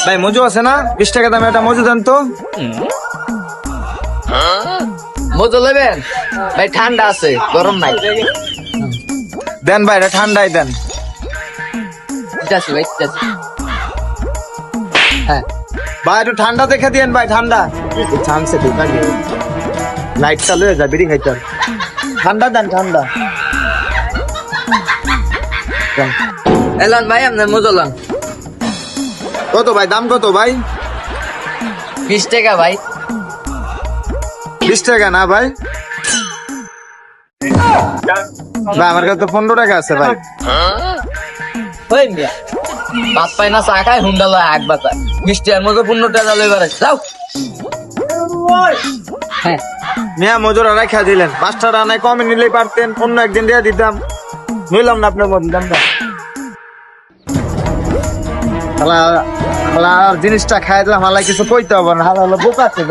ভাই মজু আছে না? 20 টাকা দামে একটা মজু দেন তো। মজু নেবেন ভাই? ঠান্ডা আছে, গরম নাই। দেন ভাই, এটা ঠান্ডাই দেন। ঠিক আছে ভাই, ঠিক আছে। হ্যাঁ ভাই একটু ঠান্ডা দেখে দিয়েন ভাই, ঠান্ডা। চান্সে দোকান লাইট চালু হয়ে যায়, বিড়ি খাইতে হবে। ঠান্ডা দেন, ঠান্ডা। এলন ভাই, আপনার মজু লন। কত ভাই, দাম কত ভাই? 20 টাকা ভাই। 20 টাকা না ভাই? ভাই আমার কাছে তো 15 টাকা আছে ভাই। ওই মিয়া, বাপ পাই না চা খায়, হুন্ডা লয় আগ বাতায়। 20 টাকার মধ্যে 15 টাকা লই বেড়ায়, যাও। হ্যাঁ মিয়া মজুরা রাখা দিলেন, 5 টাকা নাই কমে নিলেই পারতেন, অন্য একদিন দিয়ে দিতাম। নিলাম না আপনার মধ্যে দামটা। জিনিসটা খাই দিলাম, হালা কিছু কইতে হবে না, হালা হলো বোকা আছে।